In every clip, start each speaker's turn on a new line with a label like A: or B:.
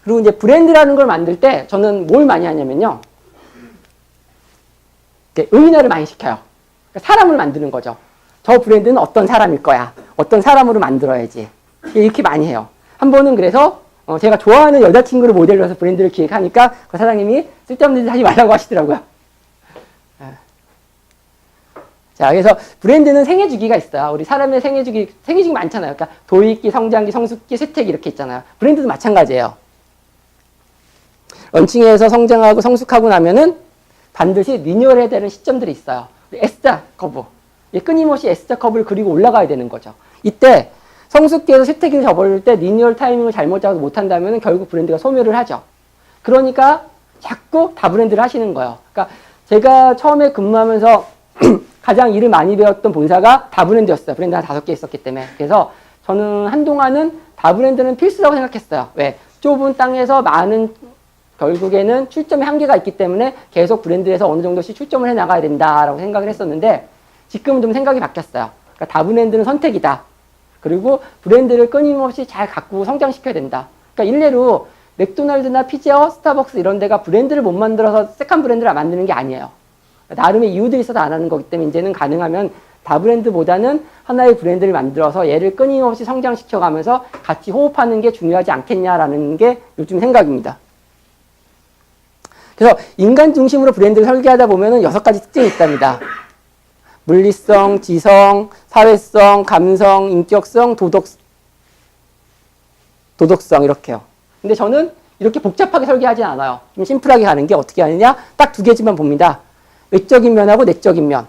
A: 그리고 이제 브랜드라는 걸 만들 때 저는 뭘 많이 하냐면요. 의인화를 많이 시켜요. 그러니까 사람을 만드는 거죠. 저 브랜드는 어떤 사람일 거야. 어떤 사람으로 만들어야지. 이렇게 많이 해요. 한 번은 그래서 제가 좋아하는 여자친구를 모델로 해서 브랜드를 기획하니까 그 사장님이 쓸데없는 짓 하지 말라고 하시더라고요. 자, 그래서 브랜드는 생애주기가 있어요. 우리 사람의 생애주기 많잖아요. 그러니까 도입기, 성장기, 성숙기, 쇠퇴기 이렇게 있잖아요. 브랜드도 마찬가지예요. 런칭해서 성장하고 성숙하고 나면은 반드시 리뉴얼해야 되는 시점들이 있어요. S자 커브. 끊임없이 S자 커브를 그리고 올라가야 되는 거죠. 이때 성숙기에서 쇠퇴기를 접어들 때 리뉴얼 타이밍을 잘못 잡아서 못한다면 결국 브랜드가 소멸을 하죠. 그러니까 자꾸 다 브랜드를 하시는 거예요. 그러니까 제가 처음에 근무하면서 가장 일을 많이 배웠던 본사가 다 브랜드였어요. 브랜드 한 5개 있었기 때문에. 그래서 저는 한동안은 다 브랜드는 필수라고 생각했어요. 왜? 좁은 땅에서 많은 결국에는 출점의 한계가 있기 때문에 계속 브랜드에서 어느 정도씩 출점을 해 나가야 된다라고 생각을 했었는데 지금은 좀 생각이 바뀌었어요. 그러니까 다 브랜드는 선택이다. 그리고 브랜드를 끊임없이 잘 가꾸고 성장시켜야 된다. 그러니까 일례로 맥도날드나 피자헛, 스타벅스 이런 데가 브랜드를 못 만들어서 세컨 브랜드를 만드는 게 아니에요. 나름의 이유들이 있어서 안 하는 거기 때문에 이제는 가능하면 다 브랜드보다는 하나의 브랜드를 만들어서 얘를 끊임없이 성장시켜가면서 같이 호흡하는 게 중요하지 않겠냐라는 게 요즘 생각입니다. 그래서 인간 중심으로 브랜드를 설계하다 보면은 6가지 특징이 있답니다. 물리성, 지성, 사회성, 감성, 인격성, 도덕성 이렇게요. 근데 저는 이렇게 복잡하게 설계하지 않아요. 좀 심플하게 가는 게 어떻게 하느냐? 딱 2개지만 봅니다. 외적인 면하고 내적인 면.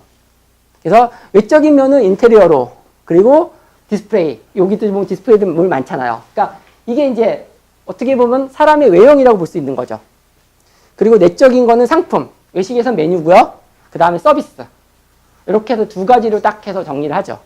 A: 그래서 외적인 면은 인테리어로 그리고 디스플레이. 여기도 보면 디스플레이도 뭘 많잖아요. 그러니까 이게 이제 어떻게 보면 사람의 외형이라고 볼 수 있는 거죠. 그리고 내적인 거는 상품. 외식에선 메뉴고요. 그 다음에 서비스. 이렇게 해서 2가지로 딱 해서 정리를 하죠.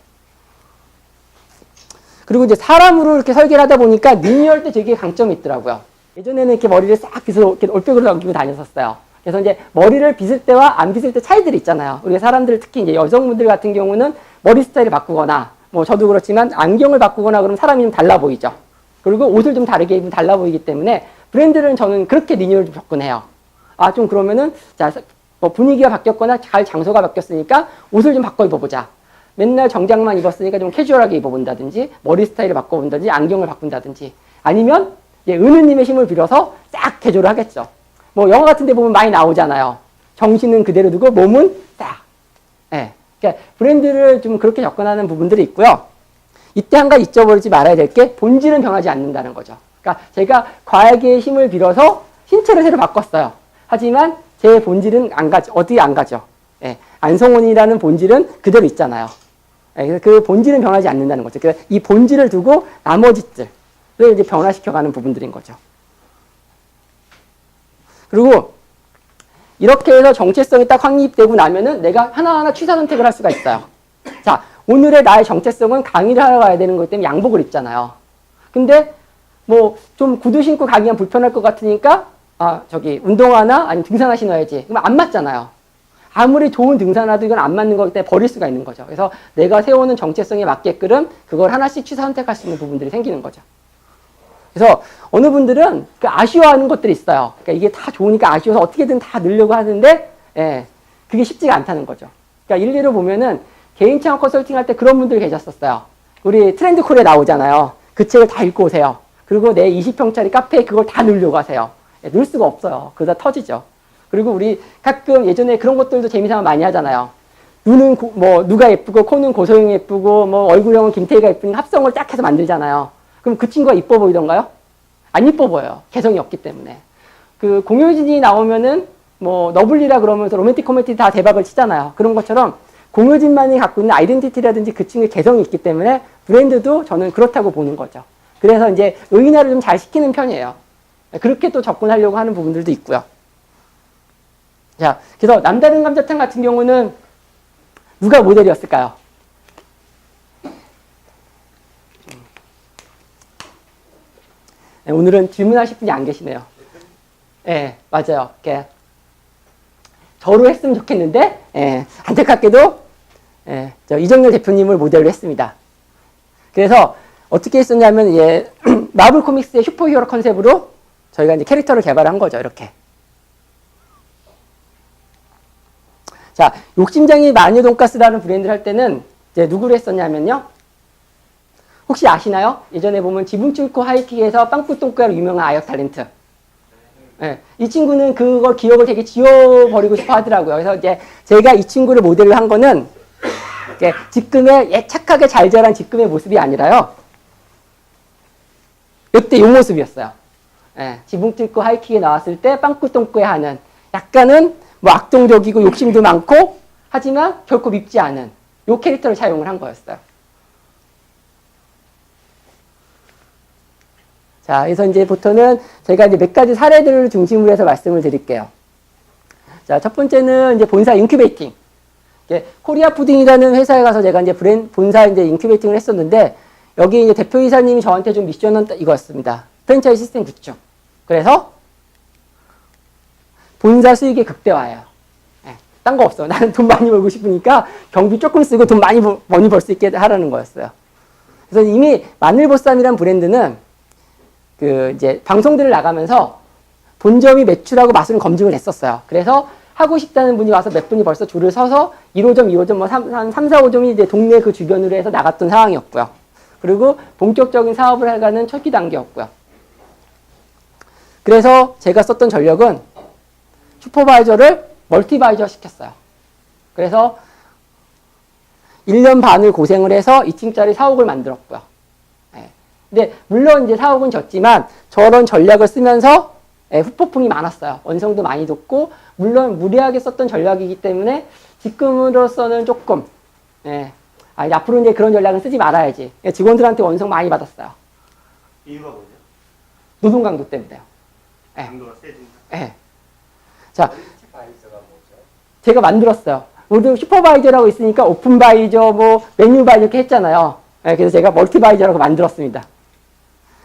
A: 그리고 이제 사람으로 이렇게 설계를 하다 보니까 리뉴얼 때 되게 강점이 있더라고요. 예전에는 이렇게 머리를 싹 빗어서 이렇게 올백으로 넘기고 다녔었어요. 그래서 이제 머리를 빗을 때와 안 빗을 때 차이들이 있잖아요. 우리가 사람들 특히 이제 여성분들 같은 경우는 머리 스타일을 바꾸거나 뭐 저도 그렇지만 안경을 바꾸거나 그러면 사람이 좀 달라 보이죠. 그리고 옷을 좀 다르게 입으면 달라 보이기 때문에 브랜드는 저는 그렇게 리뉴얼을 좀 접근해요. 아, 좀 그러면은 자, 뭐 분위기가 바뀌었거나 잘 장소가 바뀌었으니까 옷을 좀 바꿔 입어보자. 맨날 정장만 입었으니까 좀 캐주얼하게 입어본다든지 머리 스타일을 바꿔본다든지 안경을 바꾼다든지 아니면 이제 은우님의 힘을 빌어서 싹 개조를 하겠죠. 뭐 영화 같은 데 보면 많이 나오잖아요. 정신은 그대로 두고 몸은 딱. 예. 그러니까 브랜드를 좀 그렇게 접근하는 부분들이 있고요. 이때 한 가지 잊어버리지 말아야 될 게 본질은 변하지 않는다는 거죠. 그러니까 제가 과학의 힘을 빌어서 신체를 새로 바꿨어요. 하지만 제 본질은 안 가죠. 어디 안 가죠. 예. 안성원이라는 본질은 그대로 있잖아요. 예. 그래서 그 본질은 변하지 않는다는 거죠. 그래서 이 본질을 두고 나머지들을 이제 변화시켜가는 부분들인 거죠. 그리고 이렇게 해서 정체성이 딱 확립되고 나면은 내가 하나하나 취사 선택을 할 수가 있어요. 자, 오늘의 나의 정체성은 강의를 하러 가야 되는 것 때문에 양복을 입잖아요. 근데 뭐 좀 구두 신고 가기가 불편할 것 같으니까 운동화나 아니면 등산화 신어야지. 그러면 안 맞잖아요. 아무리 좋은 등산화도 이건 안 맞는 거기 때문에 버릴 수가 있는 거죠. 그래서 내가 세우는 정체성에 맞게끔 그걸 하나씩 취사 선택할 수 있는 부분들이 생기는 거죠. 그래서 어느 분들은 그 아쉬워하는 것들이 있어요. 그러니까 이게 다 좋으니까 아쉬워서 어떻게든 다 넣으려고 하는데, 예, 그게 쉽지가 않다는 거죠. 그러니까 일례로 보면은 개인 창업 컨설팅 할 때 그런 분들이 계셨었어요. 우리 트렌드 콜에 나오잖아요. 그 책을 다 읽고 오세요. 그리고 내 20평짜리 카페에 그걸 다 넣으려고 하세요. 예, 넣을 수가 없어요. 그러다 터지죠. 그리고 우리 가끔 예전에 그런 것들도 재미삼아 많이 하잖아요. 눈은 뭐 누가 예쁘고 코는 고소영이 예쁘고 뭐 얼굴형은 김태희가 예쁘니 합성을 딱 해서 만들잖아요. 그럼 그 친구가 이뻐 보이던가요? 안 이뻐 보여요. 개성이 없기 때문에. 그 공효진이 나오면은 뭐 너블리라 그러면서 로맨틱 코미디 다 대박을 치잖아요. 그런 것처럼 공효진만이 갖고 있는 아이덴티티라든지 그 친구의 개성이 있기 때문에 브랜드도 저는 그렇다고 보는 거죠. 그래서 이제 의인화를 좀 잘 시키는 편이에요. 그렇게 또 접근하려고 하는 부분들도 있고요. 자, 그래서 남다른 감자탕 같은 경우는 누가 모델이었을까요? 네, 오늘은 질문하실 분이 안 계시네요. 예, 맞아요. 이렇게 저로 했으면 좋겠는데, 예, 안타깝게도, 예, 저 이정열 대표님을 모델로 했습니다. 그래서 어떻게 했었냐면, 예, 마블 코믹스의 슈퍼히어로 컨셉으로, 저희가 이제 캐릭터를 개발한 거죠. 이렇게. 자, 욕심쟁이 마녀 돈가스라는 브랜드를 할 때는 이제 누구를 했었냐면요. 혹시 아시나요? 예전에 보면 지붕 뚫고 하이킥에서 빵꾸똥꾸로 유명한 아역 탤런트. 네, 이 친구는 그걸 기억을 되게 지워버리고 싶어 하더라고요. 그래서 이제 제가 이 친구를 모델로 한 거는 지금의 착하게 잘 자란 지금의 모습이 아니라요. 이때 이 모습이었어요. 예, 지붕 뚫고 하이킥에 나왔을 때 빵꾸똥꾸에 하는 약간은 뭐 악동적이고 욕심도 많고 하지만 결코 밉지 않은 이 캐릭터를 차용을 한 거였어요. 자, 그래서 이제 부터는 제가 이제 몇 가지 사례들을 중심으로 해서 말씀을 드릴게요. 자, 첫 번째는 이제 본사 인큐베이팅. 코리아 푸딩이라는 회사에 가서 제가 이제 본사 이제 인큐베이팅을 했었는데 여기 이제 대표이사님이 저한테 준 미션은 이거였습니다. 프랜차이즈 시스템 구축. 그래서 본사 수익의 극대화예요. 네, 딴 거 없어. 나는 돈 많이 벌고 싶으니까 경비 조금 쓰고 돈 많이 벌 수 있게 하라는 거였어요. 그래서 이미 마늘보쌈이라는 브랜드는 그 이제 방송들을 나가면서 본점이 매출하고 맛을 검증을 했었어요. 그래서 하고 싶다는 분이 와서 몇 분이 벌써 줄을 서서 1호점, 2호점, 뭐 3, 4호점이 이제 동네 그 주변으로 해서 나갔던 상황이었고요. 그리고 본격적인 사업을 해가는 초기 단계였고요. 그래서 제가 썼던 전략은 슈퍼바이저를 멀티바이저 시켰어요. 그래서 1년 반을 고생을 해서 2층짜리 사옥을 만들었고요. 네. 근데 물론 이제 사옥은 졌지만 저런 전략을 쓰면서 후폭풍이 많았어요. 원성도 많이 돋고 물론 무리하게 썼던 전략이기 때문에 지금으로서는 조금 앞으로 이제 그런 전략은 쓰지 말아야지. 직원들한테 원성 많이 받았어요.
B: 이유가 뭐죠?
A: 노동 강도 때문에요.
B: 강도가 세진다.
A: 네. 자, 제가 만들었어요. 모두 슈퍼바이저라고 있으니까 오픈바이저, 뭐 메뉴바이저 이렇게 했잖아요. 그래서 제가 멀티바이저라고 만들었습니다.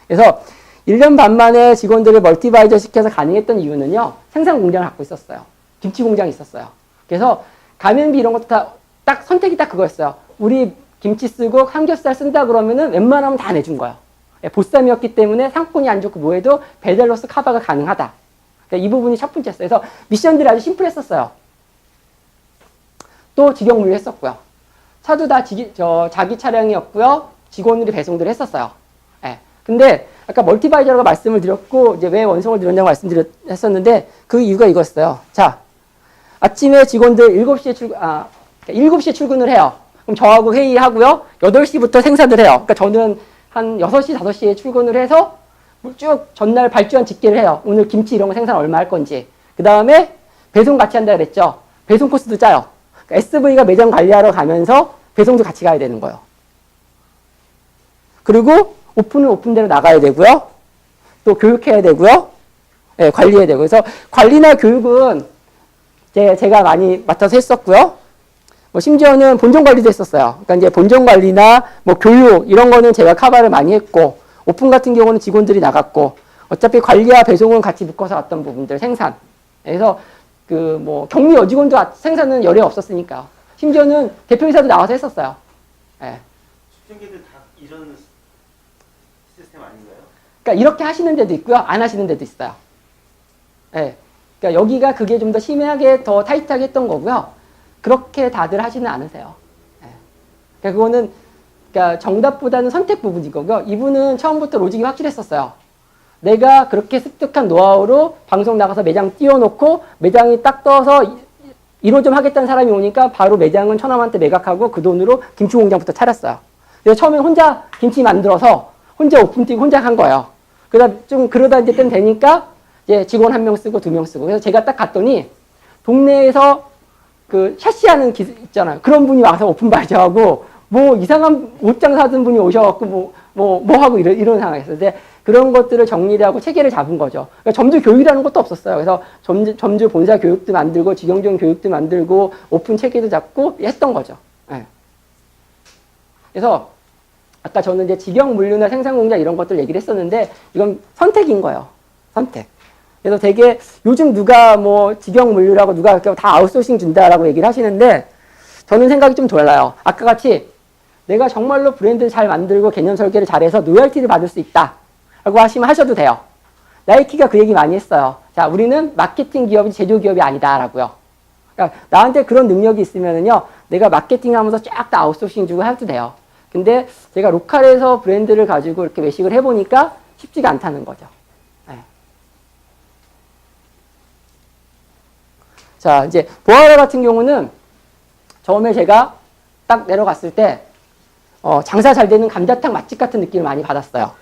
A: 그래서 1년 반 만에 직원들을 멀티바이저 시켜서 가능했던 이유는요. 생산 공장을 갖고 있었어요. 김치 공장이 있었어요. 그래서 가맹비 이런 것도 다 딱 선택이 딱 그거였어요. 우리 김치 쓰고 삼겹살 쓴다 그러면은 웬만하면 다 내준 거예요. 보쌈이었기 때문에 상권이 안 좋고 뭐해도 배달로서 커버가 가능하다. 그러니까 이 부분이 첫 번째였어요. 그래서 미션들이 아주 심플했었어요. 또 직영물류 했었고요. 차도 다 자기 차량이었고요. 직원들이 배송들을 했었어요. 근데 아까 멀티바이저라고 말씀을 드렸고 이제 왜 원성을 드렸냐고 말씀드렸었는데 그 이유가 이거였어요. 자, 아침에 직원들 7시에 출근을 해요. 그럼 저하고 회의하고요. 8시부터 생산을 해요. 그러니까 저는 한 6시, 5시에 출근을 해서 쭉 전날 발주한 집계를 해요. 오늘 김치 이런 거 생산 얼마 할 건지. 그 다음에 배송 같이 한다 그랬죠. 배송 코스도 짜요. 그러니까 SV가 매장 관리하러 가면서 배송도 같이 가야 되는 거예요. 그리고 오픈은 오픈대로 나가야 되고요. 또 교육해야 되고요. 관리해야 되고. 그래서 관리나 교육은 제가 많이 맡아서 했었고요. 뭐 심지어는 본점 관리도 했었어요. 그러니까 이제 본점 관리나 뭐 교육 이런 거는 제가 커버를 많이 했고 오픈 같은 경우는 직원들이 나갔고 어차피 관리와 배송은 같이 묶어서 왔던 부분들 생산. 그래서 그 뭐 격리 여직원도 생산은 열이 없었으니까 심지어는 대표이사도 나와서 했었어요.
B: 출생계들 다 이런 시스템 아닌가요?
A: 그러니까 이렇게 하시는 데도 있고요, 안 하시는 데도 있어요. 그러니까 여기가 그게 좀 더 심하게 더 타이트하게 했던 거고요. 그렇게 다들 하지는 않으세요. 그러니까 그거는 그러니까 정답보다는 선택 부분인 거고요. 이분은 처음부터 로직이 확실했었어요. 내가 그렇게 습득한 노하우로 방송 나가서 매장 띄워놓고 매장이 딱 떠서 1호점 하겠다는 사람이 오니까 바로 매장은 처남한테 매각하고 그 돈으로 김치 공장부터 차렸어요. 그래서 처음에 혼자 김치 만들어서 혼자 오픈 뛰고 혼자 한 거예요. 그러다 이제 땐 되니까 이제 직원 1명 쓰고 2명 쓰고. 그래서 제가 딱 갔더니 동네에서 그 샤시하는 있잖아요. 그런 분이 와서 오픈바이저 하고 뭐 이상한 옷장 사던 분이 오셔갖고 뭐 하고 이런 상황이었어요. 근데 그런 것들을 정리를 하고 체계를 잡은 거죠. 그러니까 점주 교육이라는 것도 없었어요. 그래서 점주 본사 교육도 만들고 직영점 교육도 만들고 오픈 체계도 잡고 했던 거죠. 그래서 아까 저는 이제 직영 물류나 생산 공장 이런 것들 얘기를 했었는데 이건 선택인 거예요. 선택. 그래서 되게 요즘 누가 뭐 직영 물류라고 누가 다 아웃소싱 준다라고 얘기를 하시는데 저는 생각이 좀 달라요. 아까 같이 내가 정말로 브랜드를 잘 만들고 개념 설계를 잘해서 로열티를 받을 수 있다 라고 하시면 하셔도 돼요. 나이키가 그 얘기 많이 했어요. 자, 우리는 마케팅 기업이 제조 기업이 아니다라고요. 그러니까 나한테 그런 능력이 있으면은요, 내가 마케팅 하면서 쫙 다 아웃소싱 주고 해도 돼요. 근데 제가 로컬에서 브랜드를 가지고 이렇게 외식을 해보니까 쉽지가 않다는 거죠. 네. 자, 이제 보아라 같은 경우는 처음에 제가 딱 내려갔을 때 장사 잘 되는 감자탕 맛집 같은 느낌을 많이 받았어요.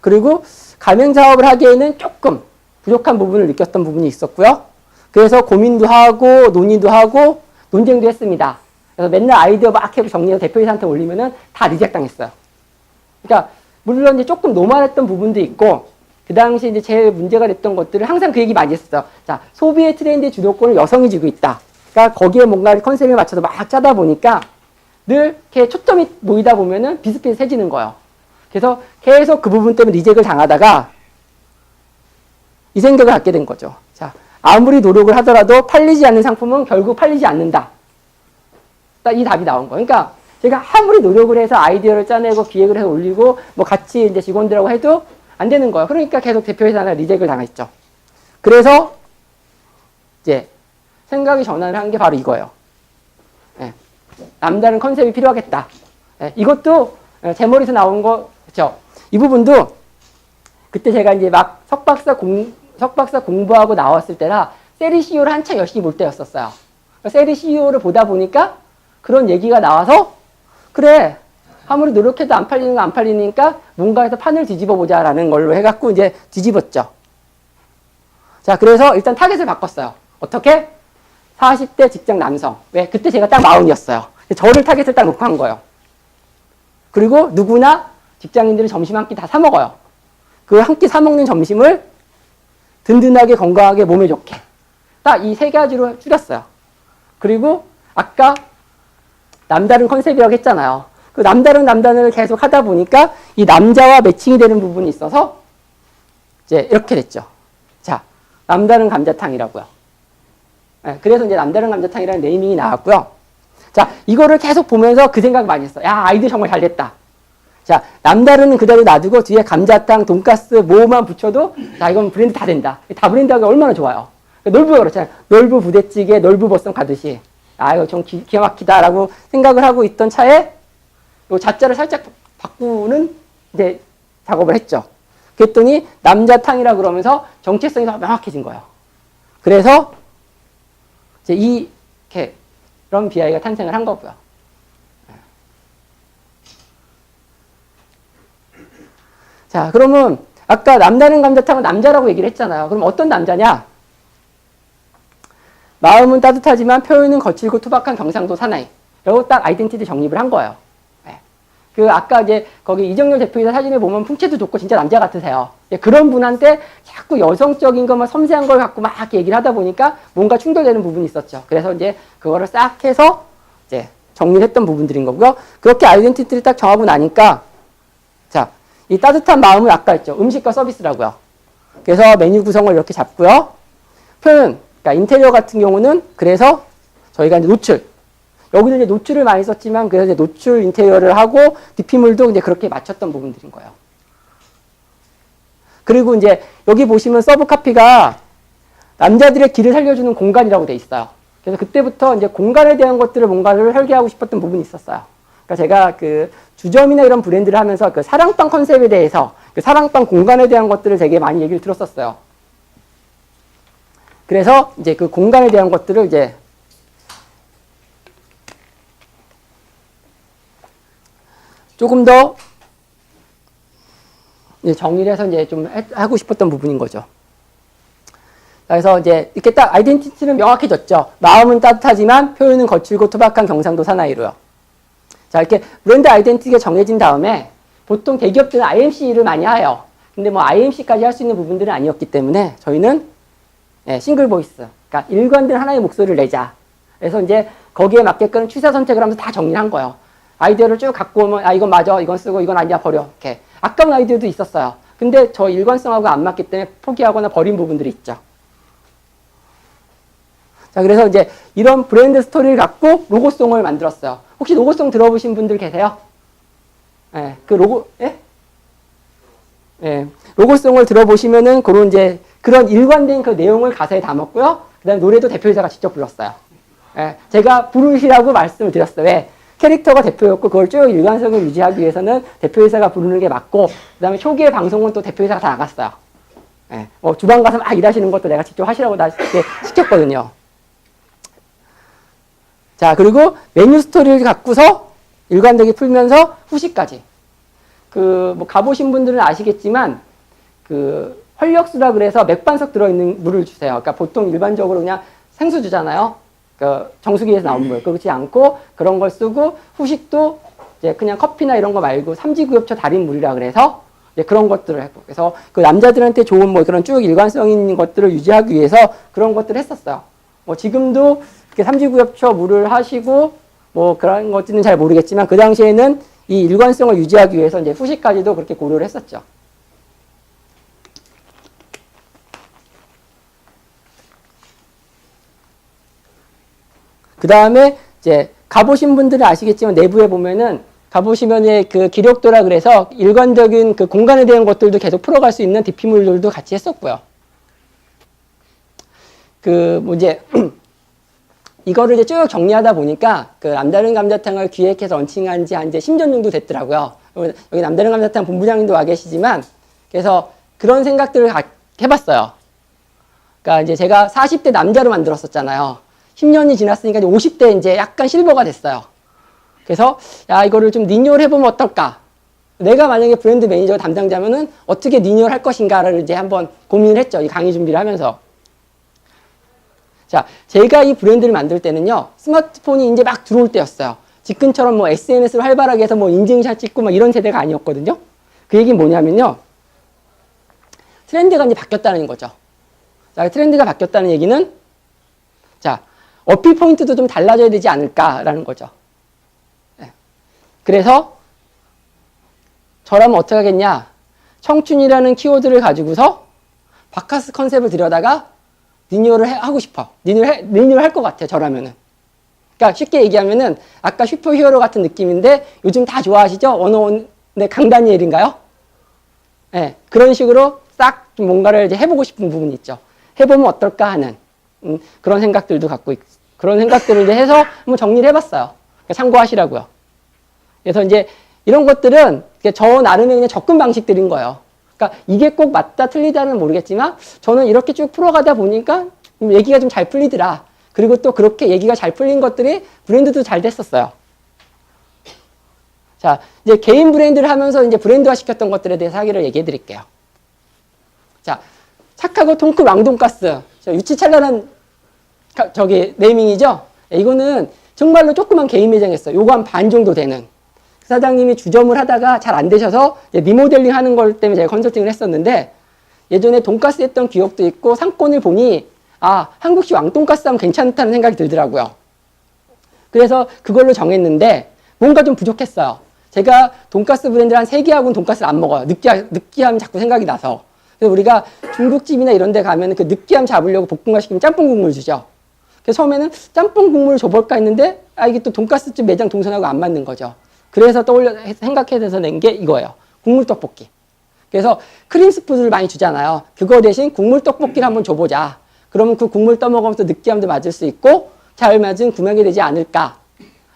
A: 그리고 가맹 사업을 하기에는 조금 부족한 부분을 느꼈던 부분이 있었고요. 그래서 고민도 하고 논의도 하고 논쟁도 했습니다. 그래서 맨날 아이디어 막 해고 정리해서 대표이사한테 올리면은 다 리젝 당했어요. 그러니까 물론 이제 조금 노말했던 부분도 있고 그 당시 이제 제일 문제가 됐던 것들을 항상 그 얘기 많이 했었어요. 자, 소비의 트렌드 주도권을 여성이 쥐고 있다. 그러니까 거기에 뭔가 컨셉에 맞춰서 막 짜다 보니까 늘 이렇게 초점이 모이다 보면은 비슷비슷해지는 거예요. 그래서 계속 그 부분 때문에 리젝을 당하다가 이 생각을 갖게 된 거죠. 자, 아무리 노력을 하더라도 팔리지 않는 상품은 결국 팔리지 않는다. 딱 이 답이 나온 거예요. 그러니까 제가 아무리 노력을 해서 아이디어를 짜내고 기획을 해서 올리고 뭐 같이 이제 직원들하고 해도 안 되는 거예요. 그러니까 계속 대표이사나 리젝을 당했죠. 그래서 이제 생각이 전환을 한 게 바로 이거예요. 예. 남다른 컨셉이 필요하겠다. 예. 이것도 제 머리에서 나온 거, 그렇죠? 이 부분도 그때 제가 이제 막 석박사 공부하고 나왔을 때라 세리 CEO를 한창 열심히 볼 때였었어요. 세리 CEO를 보다 보니까 그런 얘기가 나와서 그래, 아무리 노력해도 안 팔리는 거 안 팔리니까 뭔가에서 판을 뒤집어 보자라는 걸로 해갖고 이제 뒤집었죠. 자, 그래서 일단 타겟을 바꿨어요. 어떻게? 40대 직장 남성. 왜? 그때 제가 딱 40이었어요. 저를 타겟을 딱 놓고 한 거예요. 그리고 누구나 직장인들은 점심 한 끼 다 사 먹어요. 그 한 끼 사 먹는 점심을 든든하게 건강하게 몸에 좋게 딱 이 세 가지로 줄였어요. 그리고 아까 남다른 컨셉이라고 했잖아요. 그 남다른을 계속 하다 보니까 이 남자와 매칭이 되는 부분이 있어서 이제 이렇게 됐죠. 자, 남다른 감자탕이라고요. 네, 그래서 이제 남다른 감자탕이라는 네이밍이 나왔고요. 자, 이거를 계속 보면서 그 생각 많이 했어요. 야, 아이디어 정말 잘 됐다. 자, 남다른은 그대로 놔두고 뒤에 감자탕, 돈가스, 뭐만 붙여도 자, 이건 브랜드 다 된다. 다 브랜드하기 얼마나 좋아요. 놀부가 그렇잖아요. 놀부 부대찌개, 놀부 버섯 가듯이. 아, 이거 좀 기가 막히다라고 생각을 하고 있던 차에 요 자자를 살짝 바꾸는 이제 작업을 했죠. 그랬더니 남자탕이라 그러면서 정체성이 더 명확해진 거예요. 그래서 이제 이런 BI가 탄생을 한 거고요. 자, 그러면 아까 남다른 감자탕은 남자라고 얘기를 했잖아요. 그럼 어떤 남자냐? 마음은 따뜻하지만 표현은 거칠고 투박한 경상도 사나이. 라고 딱 아이덴티티 정립을 한 거예요. 네. 그 아까 이제 거기 이정열 대표이사 사진을 보면 풍채도 좋고 진짜 남자 같으세요. 그런 분한테 자꾸 여성적인 것만 섬세한 걸 갖고 막 얘기를 하다 보니까 뭔가 충돌되는 부분이 있었죠. 그래서 이제 그거를 싹 해서 이제 정리를 했던 부분들인 거고요. 그렇게 아이덴티티를 딱 정하고 나니까 자, 이 따뜻한 마음은 아까 했죠. 음식과 서비스라고요. 그래서 메뉴 구성을 이렇게 잡고요. 표현, 그러니까 인테리어 같은 경우는 그래서 저희가 이제 노출, 여기도 이제 노출을 많이 썼지만 그래서 이제 노출 인테리어를 하고 DP물도 이제 그렇게 맞췄던 부분들인 거예요. 그리고 이제 여기 보시면 서브 카피가 남자들의 길을 살려주는 공간이라고 돼 있어요. 그래서 그때부터 이제 공간에 대한 것들을 뭔가를 설계하고 싶었던 부분이 있었어요. 그러니까 제가 그 주점이나 이런 브랜드를 하면서 그 사랑방 컨셉에 대해서 그 사랑방 공간에 대한 것들을 되게 많이 얘기를 들었었어요. 그래서 이제 그 공간에 대한 것들을 이제 조금 더 정리를 해서 이제 좀 하고 싶었던 부분인 거죠. 그래서 이제 이렇게 딱 아이덴티티는 명확해졌죠. 마음은 따뜻하지만 표현은 거칠고 투박한 경상도 사나이로요. 자, 이렇게 브랜드 아이덴티티가 정해진 다음에 보통 대기업들은 IMC를 많이 해요. 근데 뭐 IMC까지 할 수 있는 부분들은 아니었기 때문에 저희는 싱글 보이스, 그러니까 일관된 하나의 목소리를 내자. 그래서 이제 거기에 맞게끔 취사 선택을 하면서 다 정리를 한 거예요. 아이디어를 쭉 갖고 오면 아 이건 맞아, 이건 쓰고 이건 아니야 버려. 이렇게 아까운 아이디어도 있었어요. 근데 저 일관성하고 안 맞기 때문에 포기하거나 버린 부분들이 있죠. 자, 그래서 이제 이런 브랜드 스토리를 갖고 로고송을 만들었어요. 혹시 로고송 들어보신 분들 계세요? 그 로고, 예, 로고송을 들어보시면은 그런 이제 그런 일관된 그 내용을 가사에 담았고요. 그다음 노래도 대표이사가 직접 불렀어요. 예, 제가 부르시라고 말씀을 드렸어요. 왜? 캐릭터가 대표였고 그걸 쭉 일관성을 유지하기 위해서는 대표이사가 부르는 게 맞고 그다음에 초기의 방송은 또 대표이사가 다 나갔어요. 예, 주방 가서 막 일하시는 것도 내가 직접 하시라고 나 시켰거든요. 자, 그리고 메뉴 스토리를 갖고서 일관되게 풀면서 후식까지. 뭐 가보신 분들은 아시겠지만, 활력수라 그래서 맥반석 들어있는 물을 주세요. 그러니까 보통 일반적으로 그냥 생수 주잖아요. 정수기에서 나온 물. 그렇지 않고 그런 걸 쓰고 후식도 이제 그냥 커피나 이런 거 말고 삼지구엽초 달인 물이라 그래서 이제 그런 것들을 했고. 그래서 그 남자들한테 좋은 뭐 그런 쭉 일관성 있는 것들을 유지하기 위해서 그런 것들을 했었어요. 지금도 이렇게 삼지구엽초 물을 하시고 뭐 그런 것들은 잘 모르겠지만 그 당시에는 이 일관성을 유지하기 위해서 이제 후식까지도 그렇게 고려를 했었죠. 그 다음에 이제 가보신 분들은 아시겠지만 내부에 보면은 가보시면 그 기록도라 그래서 일관적인 그 공간에 대한 것들도 계속 풀어갈 수 있는 DP물들도 같이 했었고요. 뭐 이제 이거를 이제 쭉 정리하다 보니까 그 남다른 감자탕을 기획해서 런칭한 지 한 이제 10년 정도 됐더라고요. 여기 남다른 감자탕 본부장님도 와 계시지만 그래서 그런 생각들을 해봤어요. 그러니까 이제 제가 40대 남자로 만들었었잖아요. 10년이 지났으니까 이제 50대 이제 약간 실버가 됐어요. 그래서 야 이거를 좀 리뉴얼 해보면 어떨까? 내가 만약에 브랜드 매니저 담당자면은 어떻게 리뉴얼 할 것인가를 이제 한번 고민을 했죠. 이 강의 준비를 하면서. 자, 제가 이 브랜드를 만들 때는요, 스마트폰이 이제 막 들어올 때였어요. 지금처럼 뭐 SNS를 활발하게 해서 뭐 인증샷 찍고 막 이런 세대가 아니었거든요. 그 얘기는 뭐냐면요, 트렌드가 이제 바뀌었다는 거죠. 자, 트렌드가 바뀌었다는 얘기는, 자, 어필 포인트도 좀 달라져야 되지 않을까라는 거죠. 네. 그래서 저라면 어떻게 하겠냐? 청춘이라는 키워드를 가지고서 바카스 컨셉을 들여다가 리뉴얼을 하고 싶어. 리뉴얼 할 것 같아요, 저라면은. 그러니까 쉽게 얘기하면은 아까 슈퍼히어로 같은 느낌인데 요즘 다 좋아하시죠? 원어원의 강다니엘인가요? 네, 그런 식으로 싹 좀 뭔가를 이제 해보고 싶은 부분이 있죠. 해보면 어떨까 하는 그런 생각들도 갖고 그런 생각들을 이제 해서 한번 정리를 해봤어요. 그러니까 참고하시라고요. 그래서 이제 이런 것들은 저 나름의 그냥 접근 방식들인 거예요. 그러니까 이게 꼭 맞다 틀리다는 모르겠지만 저는 이렇게 쭉 풀어가다 보니까 얘기가 좀 잘 풀리더라. 그리고 또 그렇게 얘기가 잘 풀린 것들이 브랜드도 잘 됐었어요. 자, 이제 개인 브랜드를 하면서 이제 브랜드화 시켰던 것들에 대해서 하기를 얘기해 드릴게요. 자, 착하고 통크 왕돈가스. 유치찬란한 네이밍이죠? 이거는 정말로 조그만 개인 매장이었어요. 요거 한 반 정도 되는. 사장님이 주점을 하다가 잘 안 되셔서 리모델링 하는 걸 때문에 제가 컨설팅을 했었는데 예전에 돈가스 했던 기억도 있고 상권을 보니 아, 한국식 왕돈가스 하면 괜찮다는 생각이 들더라고요. 그래서 그걸로 정했는데 뭔가 좀 부족했어요. 제가 돈가스 브랜드를 한 3개 하고는 돈가스를 안 먹어요. 느끼함이 자꾸 생각이 나서. 그래서 우리가 중국집이나 이런 데 가면 그 느끼함 잡으려고 볶음밥 시키면 짬뽕 국물 주죠. 그래서 처음에는 짬뽕 국물을 줘볼까 했는데 아, 이게 또 돈가스집 매장 동선하고 안 맞는 거죠. 그래서 생각해서 낸 게 이거예요. 국물 떡볶이. 그래서 크림 스프를 많이 주잖아요. 그거 대신 국물 떡볶이를 한번 줘보자. 그러면 그 국물 떠먹으면서 느끼함도 맞을 수 있고 잘 맞은 구명이 되지 않을까.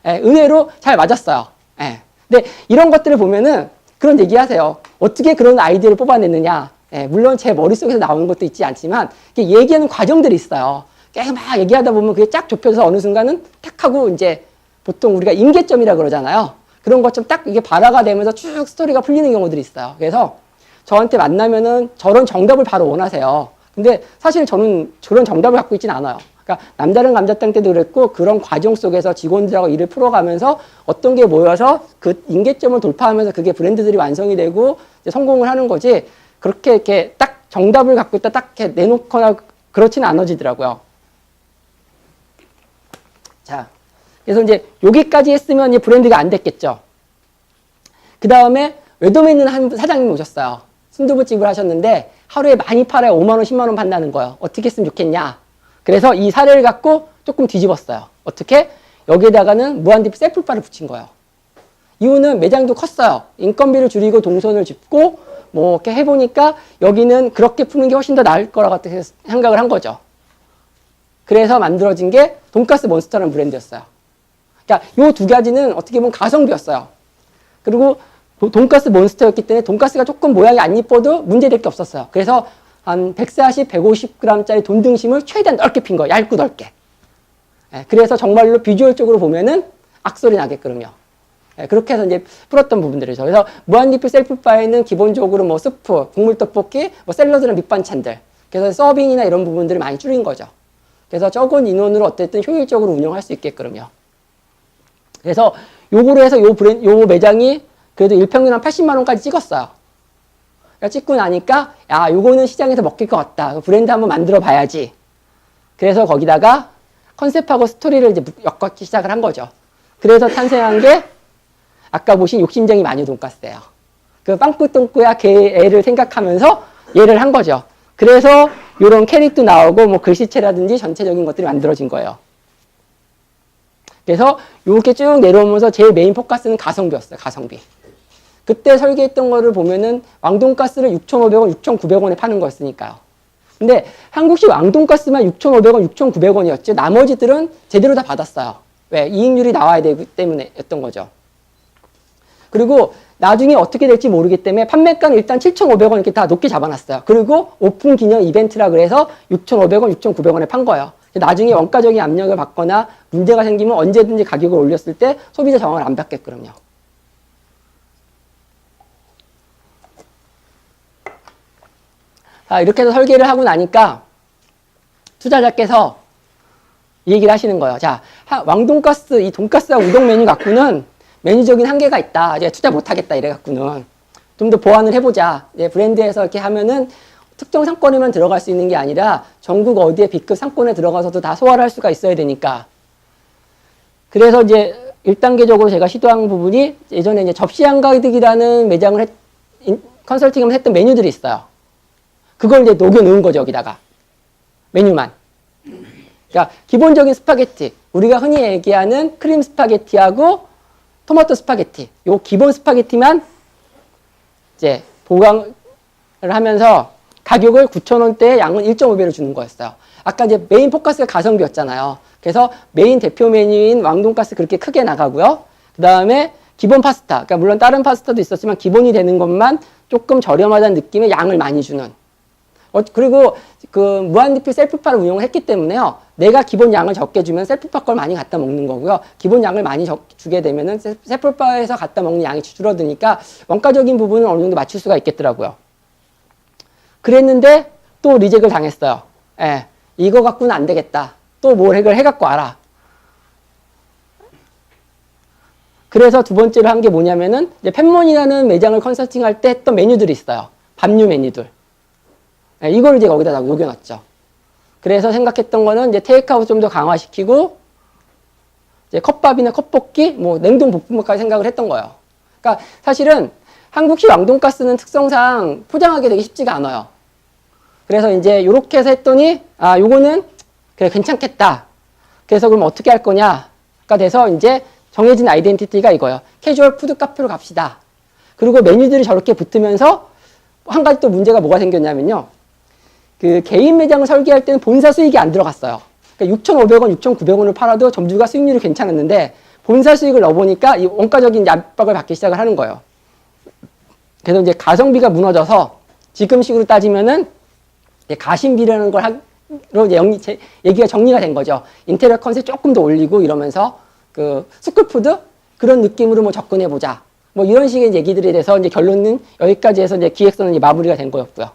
A: 예, 의외로 잘 맞았어요. 예. 근데 이런 것들을 보면은 그런 얘기 하세요. 어떻게 그런 아이디어를 뽑아냈느냐. 예, 물론 제 머릿속에서 나오는 것도 있지 않지만 얘기하는 과정들이 있어요. 계속 막 얘기하다 보면 그게 쫙 좁혀서 어느 순간은 탁 하고 이제 보통 우리가 임계점이라 그러잖아요. 그런 것좀 딱 이게 발화가 되면서 쭉 스토리가 풀리는 경우들이 있어요. 그래서 저한테 만나면은 저런 정답을 바로 원하세요. 근데 사실 저는 저런 정답을 갖고 있지는 않아요. 그러니까 남다른 감자탕 때도 그랬고 그런 과정 속에서 직원들하고 일을 풀어가면서 어떤 게 모여서 그 임계점을 돌파하면서 그게 브랜드들이 완성이 되고 이제 성공을 하는 거지 그렇게 이렇게 딱 정답을 갖고 있다 딱 이렇게 내놓거나 그렇지는 않아지더라고요. 자. 그래서 이제 여기까지 했으면 이 브랜드가 안 됐겠죠. 그 다음에 외돔에 있는 한 사장님 오셨어요. 순두부집을 하셨는데 하루에 많이 팔아야 5만 원, 10만 원 판다는 거예요. 어떻게 했으면 좋겠냐. 그래서 이 사례를 갖고 조금 뒤집었어요. 어떻게? 여기에다가는 무한리필 셀프바를 붙인 거예요. 이유는 매장도 컸어요. 인건비를 줄이고 동선을 짚고 뭐 이렇게 해보니까 여기는 그렇게 푸는 게 훨씬 더 나을 거라고 생각을 한 거죠. 그래서 만들어진 게 돈가스 몬스터라는 브랜드였어요. 그러니까 요 두 가지는 어떻게 보면 가성비였어요. 그리고 돈가스 몬스터였기 때문에 돈가스가 조금 모양이 안 이뻐도 문제될 게 없었어요. 그래서 한 140, 150g짜리 돈등심을 최대한 넓게 핀 거예요. 얇고 넓게. 예, 그래서 정말로 비주얼적으로 보면은 악소리 나게끔요. 예, 그렇게 해서 이제 풀었던 부분들이죠. 그래서 무한리필 셀프바에는 기본적으로 뭐 스프, 국물 떡볶이, 뭐 샐러드나 밑반찬들. 그래서 서빙이나 이런 부분들을 많이 줄인 거죠. 그래서 적은 인원으로 어쨌든 효율적으로 운영할 수 있게끔요. 그래서 요거로 해서 요 매장이 그래도 일평균 한 80만 원까지 찍었어요. 그러니까 찍고 나니까 야, 요거는 시장에서 먹힐 것 같다. 브랜드 한번 만들어 봐야지. 그래서 거기다가 컨셉하고 스토리를 이제 엮기 시작을 한 거죠. 그래서 탄생한 게 아까 보신 욕심쟁이 마녀 돈가스예요. 그 빵꾸똥꾸야 걔 애를 생각하면서 얘를 한 거죠. 그래서 요런 캐릭도 나오고 뭐 글씨체라든지 전체적인 것들이 만들어진 거예요. 그래서 이렇게 쭉 내려오면서 제일 메인 포커스는 가성비였어요. 가성비. 그때 설계했던 거를 보면은 왕돈가스를 6,500원, 6,900원에 파는 거였으니까요. 근데 한국식 왕돈가스만 6,500원, 6,900원이었죠. 나머지들은 제대로 다 받았어요. 왜? 이익률이 나와야 되기 때문에였던 거죠. 그리고 나중에 어떻게 될지 모르기 때문에 판매가는 일단 7,500원 이렇게 다 높게 잡아놨어요. 그리고 오픈 기념 이벤트라 그래서 6,500원, 6,900원에 판 거예요. 나중에 원가적인 압력을 받거나 문제가 생기면 언제든지 가격을 올렸을 때 소비자 저항을 안 받게끔요. 자, 이렇게 해서 설계를 하고 나니까 투자자께서 이 얘기를 하시는 거예요. 자, 왕돈가스, 이 돈가스와 우동 메뉴 갖고는 메뉴적인 한계가 있다. 이제 투자 못 하겠다. 이래 갖고는 좀 더 보완을 해보자. 브랜드에서 이렇게 하면은 특정 상권에만 들어갈 수 있는 게 아니라 전국 어디에 B급 상권에 들어가서도 다 소화를 할 수가 있어야 되니까. 그래서 이제 1단계적으로 제가 시도한 부분이 예전에 이제 접시 한가득이라는 매장을 컨설팅을 했던 메뉴들이 있어요. 그걸 이제 녹여 놓은 거죠, 여기다가. 메뉴만. 그러니까 기본적인 스파게티. 우리가 흔히 얘기하는 크림 스파게티하고 토마토 스파게티. 요 기본 스파게티만 이제 보강을 하면서 가격을 9,000원대에 양은 1.5배로 주는 거였어요. 아까 이제 메인 포커스가 가성비였잖아요. 그래서 메인 대표 메뉴인 왕돈가스 그렇게 크게 나가고요. 그 다음에 기본 파스타. 그러니까 물론 다른 파스타도 있었지만 기본이 되는 것만 조금 저렴하다는 느낌의 양을 많이 주는. 그리고 그 무한리필 셀프파를 운영을 했기 때문에요. 내가 기본 양을 적게 주면 셀프파 걸 많이 갖다 먹는 거고요. 기본 양을 많이 주게 되면은 셀프파에서 갖다 먹는 양이 줄어드니까 원가적인 부분은 어느 정도 맞출 수가 있겠더라고요. 그랬는데 또 리젝을 당했어요. 예, 이거 갖고는 안 되겠다. 또 뭘 해갖고 와라. 그래서 두 번째로 한 게 뭐냐면은 이제 펜몬이라는 매장을 컨설팅할 때 했던 메뉴들이 있어요. 밥류 메뉴들. 예, 이걸 이제 거기다 녹여놨죠. 그래서 생각했던 거는 이제 테이크아웃 좀 더 강화시키고 이제 컵밥이나 컵볶이, 뭐 냉동 볶음밥까지 생각을 했던 거예요. 그러니까 사실은 한국식 왕돈가스는 특성상 포장하기 되게 쉽지가 않아요. 그래서 이제 요렇게 해서 했더니 아, 요거는 그래 괜찮겠다. 그래서 그럼 어떻게 할 거냐가 돼서 이제 정해진 아이덴티티가 이거예요. 캐주얼 푸드 카페로 갑시다. 그리고 메뉴들이 저렇게 붙으면서 한 가지 또 문제가 뭐가 생겼냐면요. 그 개인 매장을 설계할 때는 본사 수익이 안 들어갔어요. 그러니까 6,500원, 6,900원을 팔아도 점주가 수익률이 괜찮았는데 본사 수익을 넣어보니까 이 원가적인 압박을 받기 시작을 하는 거예요. 그래서 이제 가성비가 무너져서 지금식으로 따지면은 가심비라는 걸로 이제 얘기가 정리가 된 거죠. 인테리어 컨셉 조금 더 올리고 이러면서 그 스쿨푸드 그런 느낌으로 뭐 접근해 보자. 뭐 이런 식의 얘기들에 대해서 이제 결론은 여기까지 해서 이제 기획서는 이제 마무리가 된 거였고요.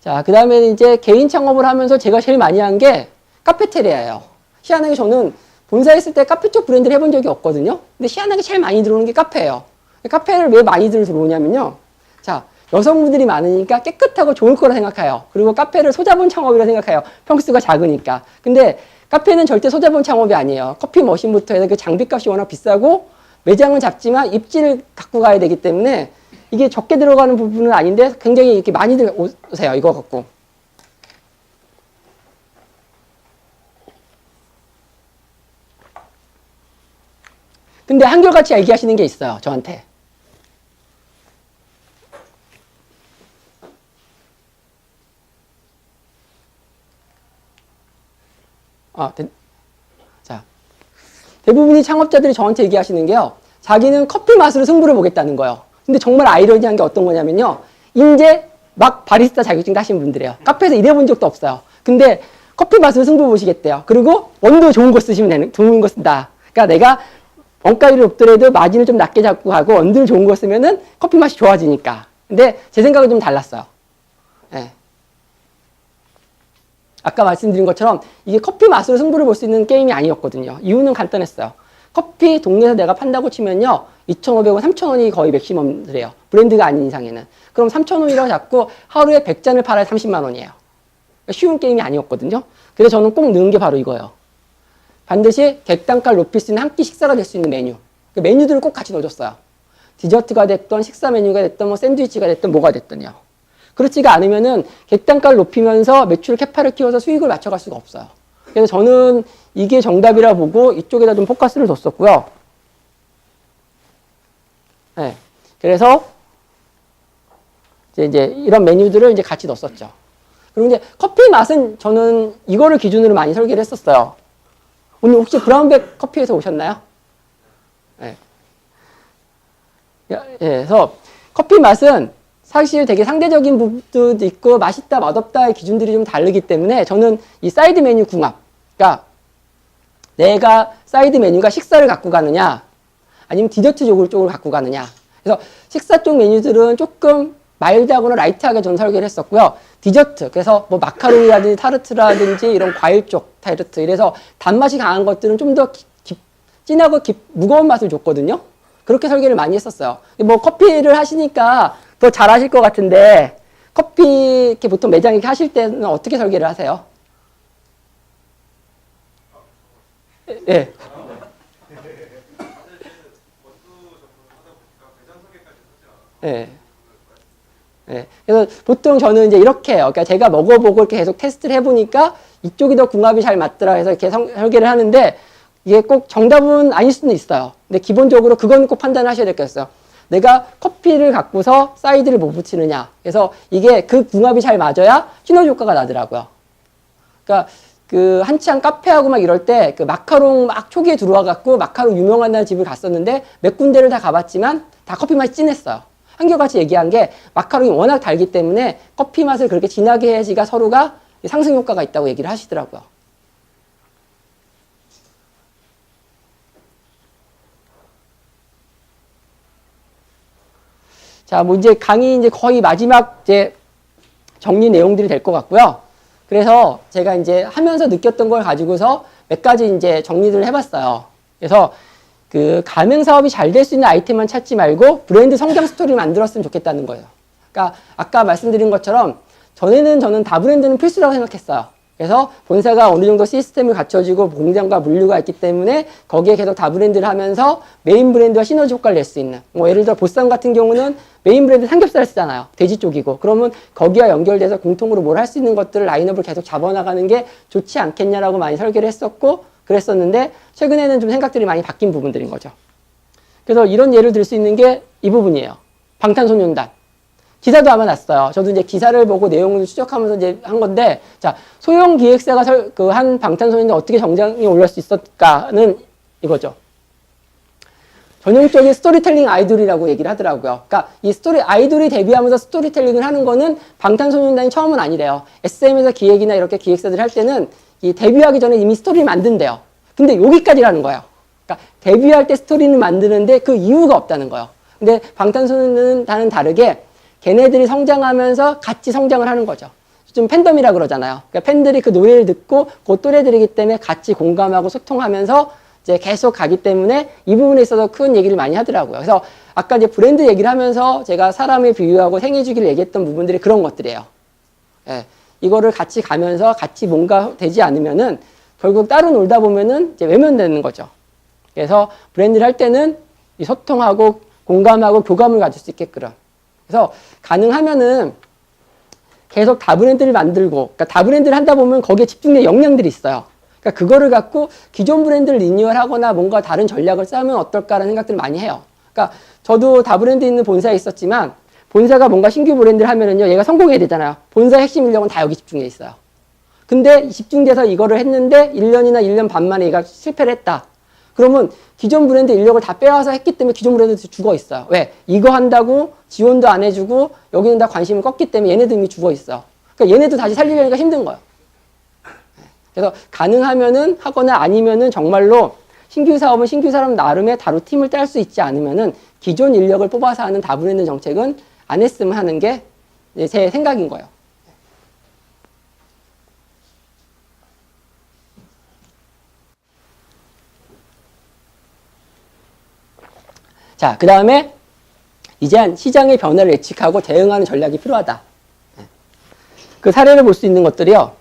A: 자, 그 다음에 이제 개인 창업을 하면서 제가 제일 많이 한 게 카페테리아예요. 희한하게 저는 본사에 있을 때 카페 쪽 브랜드를 해본 적이 없거든요. 근데 희한하게 제일 많이 들어오는 게 카페예요. 카페를 왜 많이들 들어오냐면요. 자, 여성분들이 많으니까 깨끗하고 좋을 거라 생각해요. 그리고 카페를 소자본 창업이라 생각해요. 평수가 작으니까. 근데 카페는 절대 소자본 창업이 아니에요. 커피 머신부터 해서 그 장비값이 워낙 비싸고 매장은 작지만 입지를 갖고 가야 되기 때문에 이게 적게 들어가는 부분은 아닌데 굉장히 이렇게 많이들 오세요. 이거 갖고. 근데 한결같이 얘기하시는 게 있어요, 저한테. 자, 대부분이 창업자들이 저한테 얘기하시는 게요. 자기는 커피 맛으로 승부를 보겠다는 거예요. 근데 정말 아이러니한 게 어떤 거냐면요. 이제 막 바리스타 자격증 따신 분들이에요. 카페에서 일해본 적도 없어요. 근데 커피 맛으로 승부 보시겠대요. 그리고 원두 좋은 거 쓰시면 되는, 좋은 거 쓴다. 그러니까 내가 원가율이 높더라도 마진을 좀 낮게 잡고 가고 원두를 좋은 거 쓰면은 커피 맛이 좋아지니까. 근데 제 생각은 좀 달랐어요. 예. 아까 말씀드린 것처럼 이게 커피 맛으로 승부를 볼 수 있는 게임이 아니었거든요. 이유는 간단했어요. 커피 동네에서 내가 판다고 치면요. 2,500원, 3,000원이 거의 맥시멈이래요. 브랜드가 아닌 이상에는. 그럼 3,000원이라고 잡고 하루에 100잔을 팔아야 30만 원이에요. 쉬운 게임이 아니었거든요. 그래서 저는 꼭 넣은 게 바로 이거예요. 반드시 객단가를 높일 수 있는 한 끼 식사가 될 수 있는 메뉴. 그 메뉴들을 꼭 같이 넣어줬어요. 디저트가 됐던 식사 메뉴가 됐던 뭐 샌드위치가 됐던 뭐가 됐던요. 그렇지가 않으면은 객단가를 높이면서 매출 캐파를 키워서 수익을 맞춰갈 수가 없어요. 그래서 저는 이게 정답이라 보고 이쪽에다 좀 포커스를 뒀었고요. 네. 그래서 이제 이런 메뉴들을 이제 같이 넣었었죠. 그리고 이제 커피 맛은 저는 이거를 기준으로 많이 설계를 했었어요. 오늘 혹시 브라운백 커피에서 오셨나요? 네. 그래서 커피 맛은 사실 되게 상대적인 부분도 있고 맛있다 맛없다의 기준들이 좀 다르기 때문에 저는 이 사이드 메뉴 궁합, 그러니까 내가 사이드 메뉴가 식사를 갖고 가느냐 아니면 디저트 쪽으로 갖고 가느냐. 그래서 식사 쪽 메뉴들은 조금 마일드하거나 라이트하게 전 설계를 했었고요. 디저트, 그래서 뭐 마카롱이라든지 타르트라든지 이런 과일 쪽 타르트, 이래서 단맛이 강한 것들은 좀 더 진하고 무거운 맛을 줬거든요. 그렇게 설계를 많이 했었어요. 뭐 커피를 하시니까 더 잘하실 것 같은데 커피 이렇게 보통 매장 이렇게 하실 때는 어떻게 설계를 하세요? 예. 예. 예. 그래서 보통 저는 이제 이렇게 해요. 그러니까 제가 먹어보고 이렇게 계속 테스트를 해보니까 이쪽이 더 궁합이 잘 맞더라 해서 이렇게 설계를 하는데 이게 꼭 정답은 아닐 수는 있어요. 근데 기본적으로 그건 꼭 판단하셔야 되겠어요. 내가 커피를 갖고서 사이드를 못 붙이느냐. 그래서 이게 그 궁합이 잘 맞아야 시너지 효과가 나더라고요. 그러니까 그 한창 카페하고 막 이럴 때 그 마카롱 막 초기에 들어와 갖고 마카롱 유명한 집을 갔었는데 몇 군데를 다 가봤지만 다 커피 맛이 진했어요. 한결같이 얘기한 게 마카롱이 워낙 달기 때문에 커피 맛을 그렇게 진하게 해야지가 서로가 상승 효과가 있다고 얘기를 하시더라고요. 자, 뭐 이제 강의 이제 거의 마지막 이제 정리 내용들이 될 것 같고요. 그래서 제가 이제 하면서 느꼈던 걸 가지고서 몇 가지 이제 정리를 해봤어요. 그래서 그 가맹 사업이 잘 될 수 있는 아이템만 찾지 말고 브랜드 성장 스토리를 만들었으면 좋겠다는 거예요. 그러니까 아까 말씀드린 것처럼 전에는 저는 다 브랜드는 필수라고 생각했어요. 그래서 본사가 어느 정도 시스템을 갖춰지고 공장과 물류가 있기 때문에 거기에 계속 다 브랜드를 하면서 메인 브랜드와 시너지 효과를 낼 수 있는, 뭐 예를 들어 보쌈 같은 경우는 메인 브랜드 삼겹살 쓰잖아요. 돼지 쪽이고. 그러면 거기와 연결돼서 공통으로 뭘 할 수 있는 것들을 라인업을 계속 잡아나가는 게 좋지 않겠냐라고 많이 설계를 했었고 그랬었는데 최근에는 좀 생각들이 많이 바뀐 부분들인 거죠. 그래서 이런 예를 들 수 있는 게 이 부분이에요. 방탄소년단. 기사도 아마 났어요. 저도 이제 기사를 보고 내용을 추적하면서 이제 한 건데, 자, 소형 기획사가 한 방탄소년단 어떻게 정장에 올릴 수 있었을까는 이거죠. 전형적인 스토리텔링 아이돌이라고 얘기를 하더라고요. 그러니까 이 아이돌이 데뷔하면서 스토리텔링을 하는 거는 방탄소년단이 처음은 아니래요. SM에서 기획이나 이렇게 기획사들이 할 때는 이 데뷔하기 전에 이미 스토리를 만든대요. 근데 여기까지라는 거예요. 그러니까 데뷔할 때 스토리는 만드는데 그 이유가 없다는 거예요. 근데 방탄소년단은 다르게 걔네들이 성장하면서 같이 성장을 하는 거죠. 좀 팬덤이라 그러잖아요. 그러니까 팬들이 그 노래를 듣고 그 또래들이기 때문에 같이 공감하고 소통하면서 이제 계속 가기 때문에 이 부분에 있어서 큰 얘기를 많이 하더라고요. 그래서 아까 이제 브랜드 얘기를 하면서 제가 사람을 비유하고 생애 주기를 얘기했던 부분들이 그런 것들이에요. 예. 이거를 같이 가면서 같이 뭔가 되지 않으면은 결국 따로 놀다 보면은 이제 외면되는 거죠. 그래서 브랜드를 할 때는 이 소통하고 공감하고 교감을 가질 수 있게끔. 그래서 가능하면은 계속 다 브랜드를 만들고, 그러니까 다 브랜드를 한다 보면 거기에 집중된 역량들이 있어요. 그러니까 그거를 갖고 기존 브랜드를 리뉴얼하거나 뭔가 다른 전략을 짜면 어떨까라는 생각들을 많이 해요. 그러니까 저도 다브랜드 있는 본사에 있었지만 본사가 뭔가 신규 브랜드를 하면은요, 얘가 성공해야 되잖아요. 본사 핵심 인력은 다 여기 집중해 있어요. 근데 집중돼서 이거를 했는데 1년이나 1년 반 만에 얘가 실패를 했다. 그러면 기존 브랜드 인력을 다 빼와서 했기 때문에 기존 브랜드도 죽어 있어요. 왜? 이거 한다고 지원도 안 해주고 여기는 다 관심을 껐기 때문에 얘네도 이미 죽어 있어. 그러니까 얘네도 다시 살리려니까 힘든 거예요. 그래서 가능하면은 하거나 아니면은 정말로 신규 사업은 신규 사람 나름의 다루 팀을 딸 수 있지 않으면은 기존 인력을 뽑아서 하는 다브랜드 정책은 안 했으면 하는 게 제 생각인 거예요. 자, 그 다음에 이제 시장의 변화를 예측하고 대응하는 전략이 필요하다. 그 사례를 볼 수 있는 것들이요.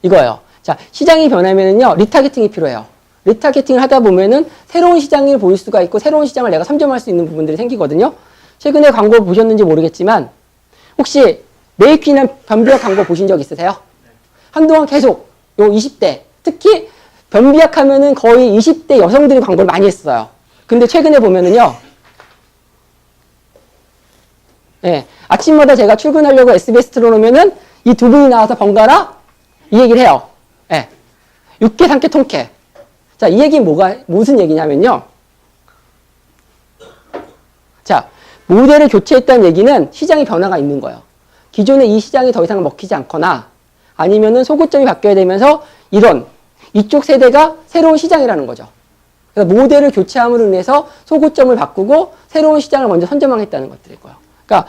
A: 이거예요. 자, 시장이 변하면은요, 리타겟팅이 필요해요. 리타겟팅을 하다 보면은 새로운 시장을 보일 수가 있고 새로운 시장을 내가 선점할 수 있는 부분들이 생기거든요. 최근에 광고 보셨는지 모르겠지만 혹시 메이퀸이나 변비약 광고 보신 적 있으세요? 한동안 계속 요 20대, 특히 변비약 하면은 거의 20대 여성들이 광고를 많이 했어요. 근데 최근에 보면은요, 예, 아침마다 제가 출근하려고 SBS 틀어놓으면은 이 두 분이 나와서 번갈아 이 얘기를 해요. 예, 육개, 삼개, 통쾌. 자, 이 얘기는 무슨 얘기냐면요. 자, 모델을 교체했다는 얘기는 시장의 변화가 있는 거예요. 기존에 이 시장이 더 이상 먹히지 않거나 아니면은 소고점이 바뀌어야 되면서 이쪽 세대가 새로운 시장이라는 거죠. 그래서 모델을 교체함으로 인해서 소고점을 바꾸고 새로운 시장을 먼저 선점하겠다는 것들일 거예요. 그러니까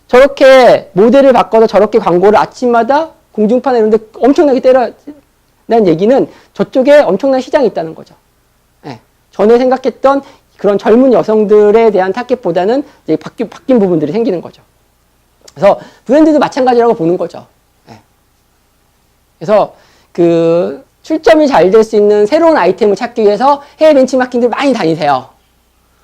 A: 저렇게 모델을 바꿔서 저렇게 광고를 아침마다 공중파나 이런 데 엄청나게 때려낸 얘기는 저쪽에 엄청난 시장이 있다는 거죠. 예. 전에 생각했던 그런 젊은 여성들에 대한 타겟보다는 이제 바뀐 부분들이 생기는 거죠. 그래서 브랜드도 마찬가지라고 보는 거죠. 예. 그래서 그 출점이 잘 될 수 있는 새로운 아이템을 찾기 위해서 해외 벤치마킹들 많이 다니세요.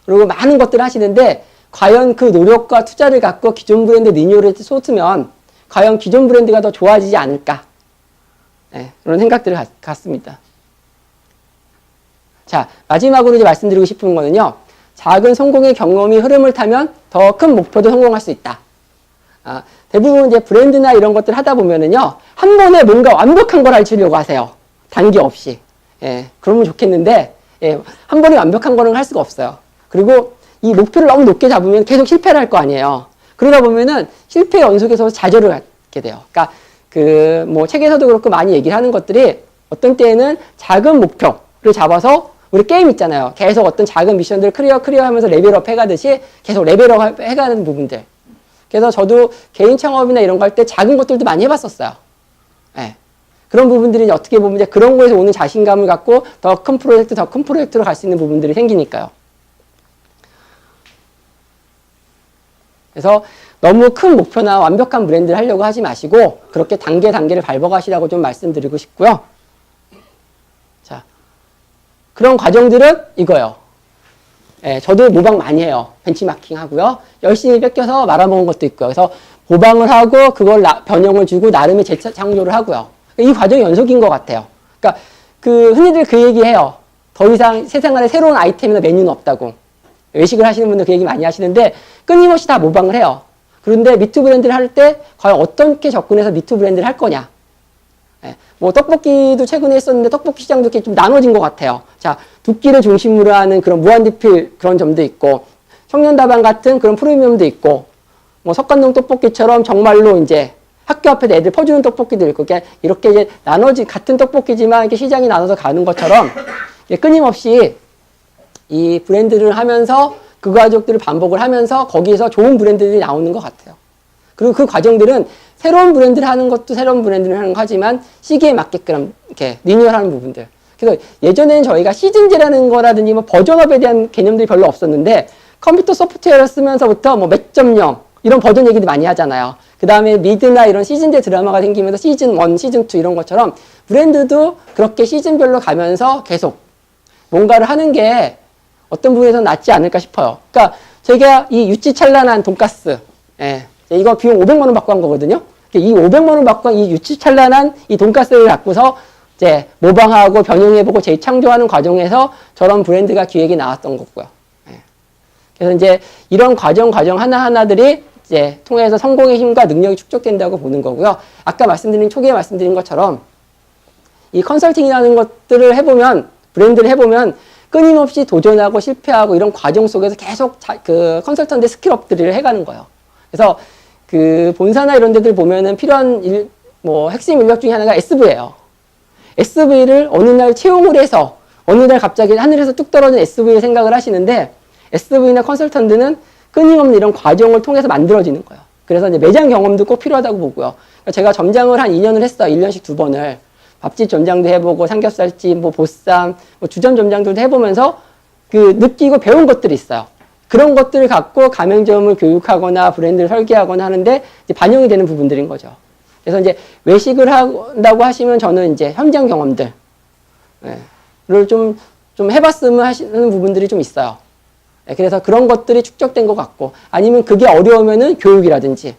A: 그리고 많은 것들을 하시는데 과연 그 노력과 투자를 갖고 기존 브랜드 리뉴얼을 쏟으면 과연 기존 브랜드가 더 좋아지지 않을까? 네, 그런 생각들을 갖습니다. 자, 마지막으로 이제 말씀드리고 싶은 거는요. 작은 성공의 경험이 흐름을 타면 더 큰 목표도 성공할 수 있다. 대부분 이제 브랜드나 이런 것들 하다 보면은요. 한 번에 뭔가 완벽한 걸 알려고 하세요. 단계 없이. 예, 그러면 좋겠는데, 예, 한 번에 완벽한 거는 할 수가 없어요. 그리고 이 목표를 너무 높게 잡으면 계속 실패를 할 거 아니에요. 그러다 보면은 실패 연속에서 좌절을 하게 돼요. 그러니까 뭐 책에서도 그렇고 많이 얘기를 하는 것들이 어떤 때에는 작은 목표를 잡아서 우리 게임 있잖아요. 계속 어떤 작은 미션들을 클리어 하면서 레벨업 해가듯이 계속 레벨업 해가는 부분들. 그래서 저도 개인 창업이나 이런 거 할 때 작은 것들도 많이 해봤었어요. 예. 그런 부분들이 어떻게 보면 이제 그런 거에서 오는 자신감을 갖고 더 큰 프로젝트로 갈 수 있는 부분들이 생기니까요. 그래서 너무 큰 목표나 완벽한 브랜드를 하려고 하지 마시고 그렇게 단계를 밟아가시라고 좀 말씀드리고 싶고요. 자, 그런 과정들은 이거예요. 예, 저도 모방 많이 해요. 벤치마킹 하고요. 열심히 뺏겨서 말아먹은 것도 있고요. 그래서 모방을 하고 그걸 변형을 주고 나름의 재창조를 하고요. 이 과정이 연속인 것 같아요. 그러니까 흔히들 그 얘기해요. 더 이상 세상 안에 새로운 아이템이나 메뉴는 없다고. 외식을 하시는 분들 그 얘기 많이 하시는데 끊임없이 다 모방을 해요. 그런데 미투 브랜드를 할 때 과연 어떻게 접근해서 미투 브랜드를 할 거냐. 예, 뭐 떡볶이도 최근에 했었는데 떡볶이 시장도 이렇게 좀 나눠진 것 같아요. 자, 두끼를 중심으로 하는 그런 무한리필 그런 점도 있고 청년다방 같은 그런 프리미엄도 있고 뭐 석관동 떡볶이처럼 정말로 이제 학교 앞에 애들 퍼주는 떡볶이도 있고 이렇게 이제 나눠진 같은 떡볶이지만 이렇게 시장이 나눠서 가는 것처럼 끊임없이 이 브랜드를 하면서 그 가족들을 반복을 하면서 거기에서 좋은 브랜드들이 나오는 것 같아요. 그리고 그 과정들은 새로운 브랜드를 하는 것도 새로운 브랜드를 하는 거 하지만 시기에 맞게끔 이렇게 리뉴얼하는 부분들. 그래서 예전에는 저희가 시즌제라는 거라든지 뭐 버전업에 대한 개념들이 별로 없었는데 컴퓨터 소프트웨어를 쓰면서부터 뭐 몇 점 0 이런 버전 얘기도 많이 하잖아요. 그 다음에 미드나 이런 시즌제 드라마가 생기면서 시즌 1, 시즌 2 이런 것처럼 브랜드도 그렇게 시즌별로 가면서 계속 뭔가를 하는 게 어떤 부분에서 낫지 않을까 싶어요. 그러니까 제가 이 유치찬란한 돈가스, 예, 이거 비용 500만 원 받고 한 거거든요. 이 500만 원 받고 한 이 유치찬란한 이 돈가스를 갖고서 이제 모방하고 변형해보고 재창조하는 과정에서 저런 브랜드가 기획이 나왔던 거고요. 예. 그래서 이제 이런 과정 하나하나들이 이제 통해서 성공의 힘과 능력이 축적된다고 보는 거고요. 아까 초기에 말씀드린 것처럼 이 컨설팅이라는 것들을 해보면, 브랜드를 해보면 끊임없이 도전하고 실패하고 이런 과정 속에서 계속 그 컨설턴트의 스킬업들을 해가는 거예요. 그래서 그 본사나 이런 데들 보면은 필요한 핵심 인력 중에 하나가 SV예요. SV를 어느 날 채용을 해서 어느 날 갑자기 하늘에서 뚝 떨어진 SV를 생각을 하시는데 SV나 컨설턴트는 끊임없는 이런 과정을 통해서 만들어지는 거예요. 그래서 이제 매장 경험도 꼭 필요하다고 보고요. 제가 점장을 한 2년을 했어요. 1년씩 2번을. 밥집 점장도 해보고 삼겹살집, 보쌈, 주점 점장들도 해보면서 그 느끼고 배운 것들이 있어요. 그런 것들을 갖고 가맹점을 교육하거나 브랜드를 설계하거나 하는데 이제 반영이 되는 부분들인 거죠. 그래서 이제 외식을 한다고 하시면 저는 이제 현장 경험들을 좀 해봤으면 하시는 부분들이 좀 있어요. 그래서 그런 것들이 축적된 것 같고, 아니면 그게 어려우면은 교육이라든지,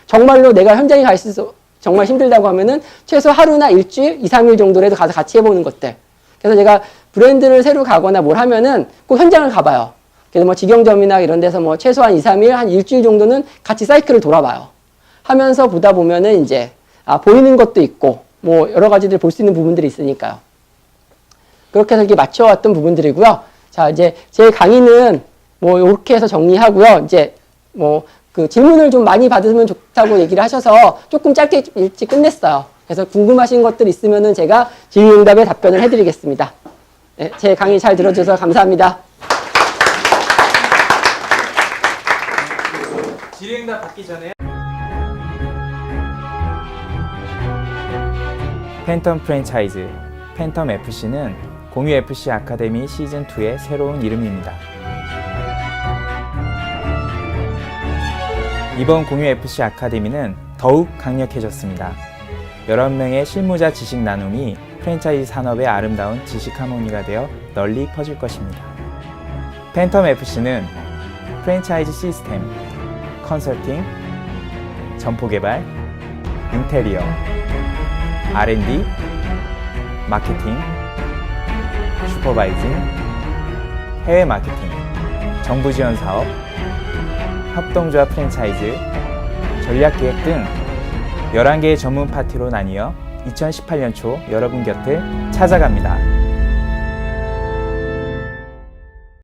A: 정말로 내가 현장에 가 있어서 정말 힘들다고 하면은 최소 하루나 일주일, 2, 3일 정도라도 가서 같이 해보는 것들. 그래서 제가 브랜드를 새로 가거나 뭘 하면은 꼭 현장을 가봐요. 그래서 직영점이나 이런 데서 최소한 2, 3일, 한 일주일 정도는 같이 사이클을 돌아봐요. 하면서 보다 보면은 이제, 보이는 것도 있고, 여러 가지들 볼 수 있는 부분들이 있으니까요. 그렇게 해서 이렇게 맞춰왔던 부분들이고요. 자, 이제 제 강의는 이렇게 해서 정리하고요. 이제 그 질문을 좀 많이 받으면 좋다고 얘기를 하셔서 조금 짧게 일찍 끝냈어요. 그래서 궁금하신 것들 있으면은 제가 질의응답에 답변을 해드리겠습니다. 네, 제 강의 잘 들어주셔서 감사합니다.
C: 질의응답 받기 전에 팬텀 프랜차이즈, 팬텀 FC는 공유 FC 아카데미 시즌2의 새로운 이름입니다. 이번 공유 FC 아카데미는 더욱 강력해졌습니다. 11명의 실무자 지식 나눔이 프랜차이즈 산업의 아름다운 지식 하모니가 되어 널리 퍼질 것입니다. 팬텀 FC는 프랜차이즈 시스템, 컨설팅, 점포 개발, 인테리어, R&D, 마케팅, 슈퍼바이징, 해외 마케팅, 정부 지원 사업, 협동조합 프랜차이즈, 전략기획 등 11개의 전문 파트로 나뉘어 2018년 초 여러분 곁을 찾아갑니다.